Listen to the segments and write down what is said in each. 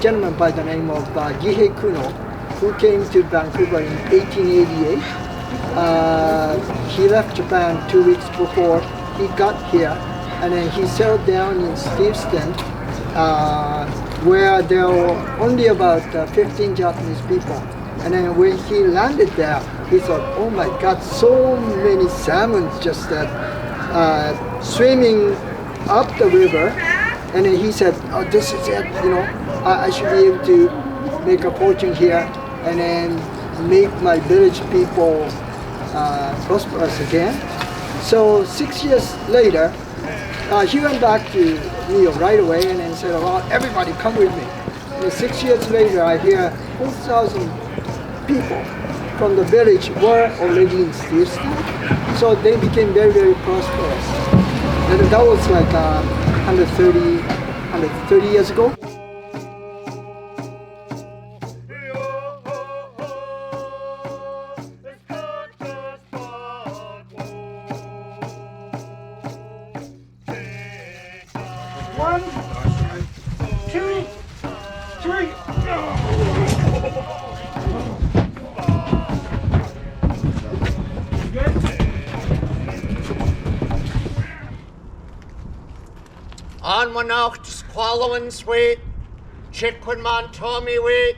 gentleman by the name of Gihei Kuno, who came to Vancouver in 1888. He left Japan 2 weeks before he got here, and then he settled down in Steveston, where there were only about 15 Japanese people. And then when he landed there, he thought, oh my God, so many salmon just swimming up the river. And then he said, oh, this is it, I should be able to make a fortune here and then make my village people prosperous again. So 6 years later, he went back to New York right away and then said, well, everybody come with me. And 6 years later, I hear 4,000 people from the village were already in Steveston. So they became very, very prosperous. And that was like 130 years ago. One, two, three. On Manok, Squallowans wait, Chitquin Montomi wait,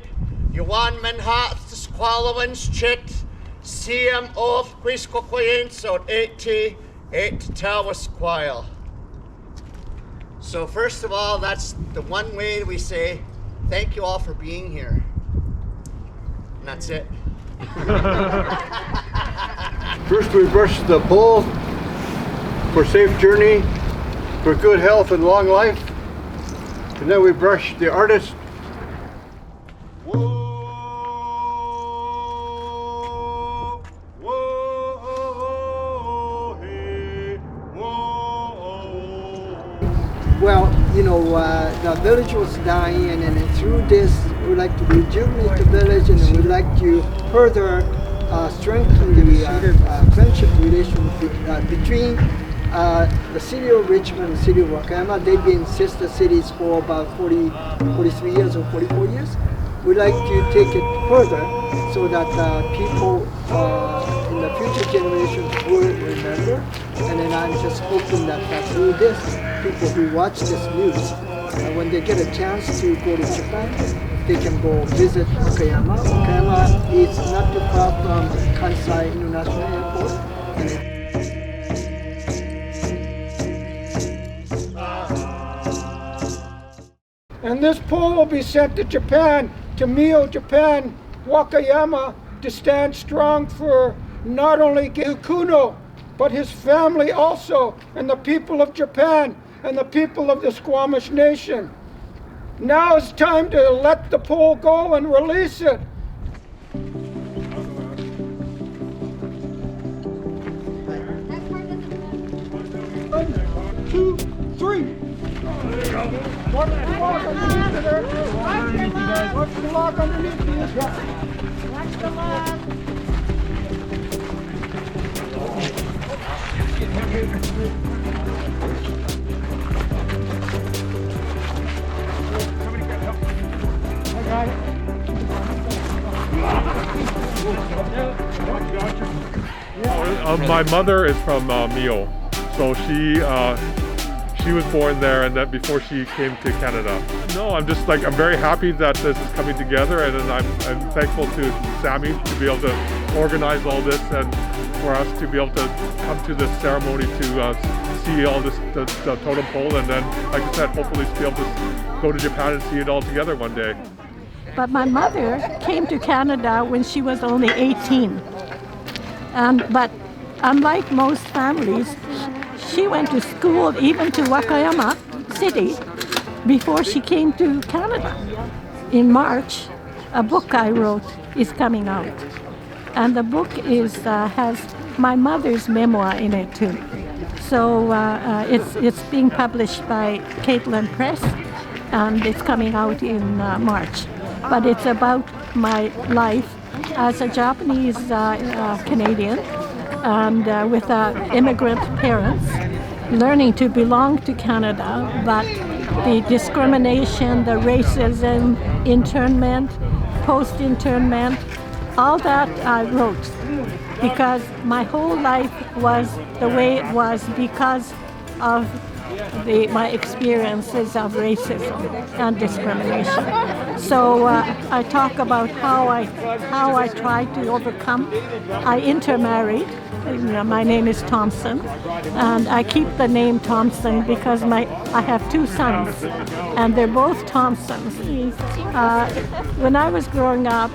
Yuan Manhat, Squallowans chit, Siam off Quisquoquain, so 8 Tawa Squile. So first of all, that's the one way we say thank you all for being here. And that's it. First we brush the pole for safe journey, for good health and long life. And then we brush the artist. Well, the village was dying, and then through this, we'd like to rejuvenate the village, and we'd like to further strengthen the friendship relation between the city of Richmond and the city of Wakayama. They've been sister cities for about 43 years or 44 years. We'd like to take it further so that people in the future generations will remember. And then I'm just hoping that through this, people who watch this news, when they get a chance to go to Japan, they can go visit Wakayama. Wakayama is not too far from Kansai International Airport. And this pole will be sent to Japan, to Mio, Japan, Wakayama, to stand strong for not only Gihei Kuno, but his family also, and the people of Japan, and the people of the Squamish Nation. Now it's time to let the pole go and release it. 1, 2, 3. Watch the lock underneath it, Eric. Watch the lock underneath it. Watch the lock. I got it. My mother is from Mio, so she was born there, and that before she came to Canada. No, I'm very happy that this is coming together, and I'm thankful to Sammy to be able to organize all this and for us to be able to come to this ceremony to see all this, the totem pole, and then, like I said, hopefully to be able to go to Japan and see it all together one day. But my mother came to Canada when she was only 18. But unlike most families, she went to school even to Wakayama City before she came to Canada. In March, a book I wrote is coming out. And the book has my mother's memoir in it too. So it's being published by Caitlin Press, and it's coming out in March. But it's about my life as a Japanese Canadian and with immigrant parents, learning to belong to Canada, but the discrimination, the racism, internment, post-internment, all that I wrote because my whole life was the way it was because of my experiences of racism and discrimination. So I talk about how I tried to overcome. I intermarried. My name is Thompson, and I keep the name Thompson because I have two sons, and they're both Thompsons. When I was growing up,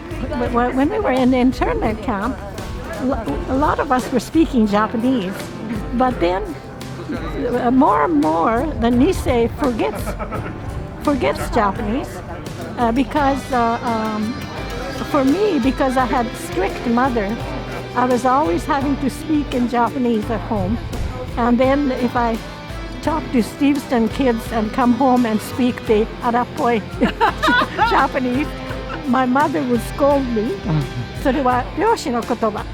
when we were in the internment camp, a lot of us were speaking Japanese, but then more and more the Nisei forgets Japanese because for me, because I had strict mother, I was always having to speak in Japanese at home. And then if I talk to Steveston kids and come home and speak the Arapoi Japanese, my mother would scold me. それは漁師の言葉.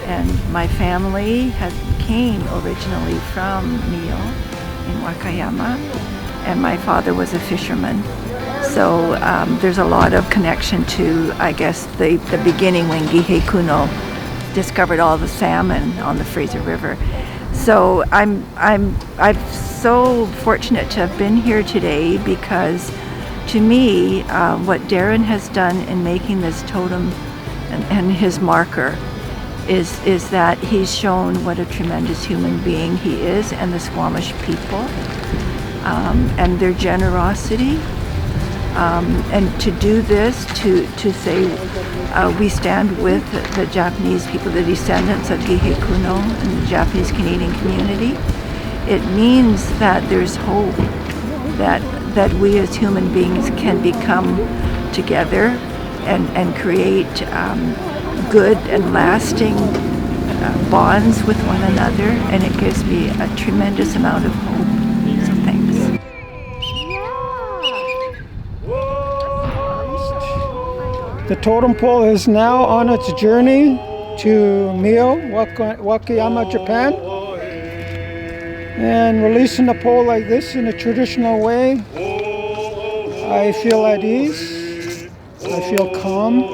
And my family came originally from Mio in Wakayama, and my father was a fisherman. So there's a lot of connection to, I guess, the beginning when Gihei Kuno discovered all the salmon on the Fraser River. So I'm so fortunate to have been here today because, to me, what Darren has done in making this totem and his marker is that he's shown what a tremendous human being he is, and the Squamish people and their generosity. And to do this, to say we stand with the Japanese people, the descendants of Gihei Kuno and the Japanese Canadian community, it means that there's hope, that we as human beings can become together and create good and lasting bonds with one another, and it gives me a tremendous amount of hope. So thanks. The totem pole is now on its journey to Mio, Wakayama, Japan. And releasing the pole like this in a traditional way, I feel at ease, I feel calm,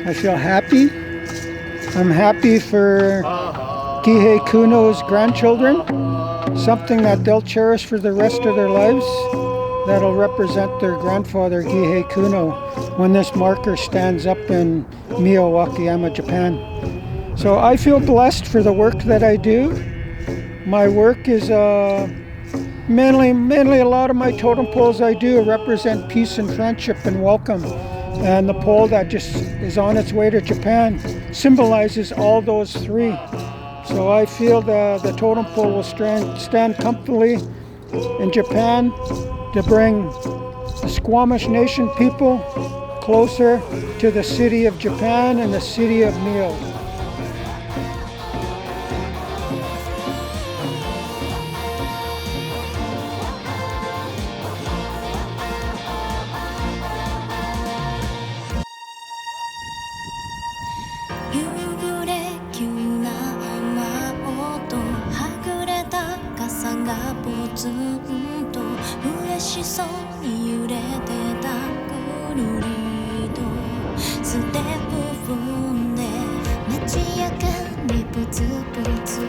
I feel happy. I'm happy for Gihei Kuno's grandchildren, something that they'll cherish for the rest of their lives. That'll represent their grandfather, Gihei Kuno, when this marker stands up in Mio, Wakayama, Japan. So I feel blessed for the work that I do. My work is mainly a lot of my totem poles I do represent peace and friendship and welcome. And the pole that just is on its way to Japan symbolizes all those three. So I feel the totem pole will stand comfortably in Japan to bring the Squamish Nation people closer to the city of Japan and the city of Mio. Step を踏んで街明かりポツポツ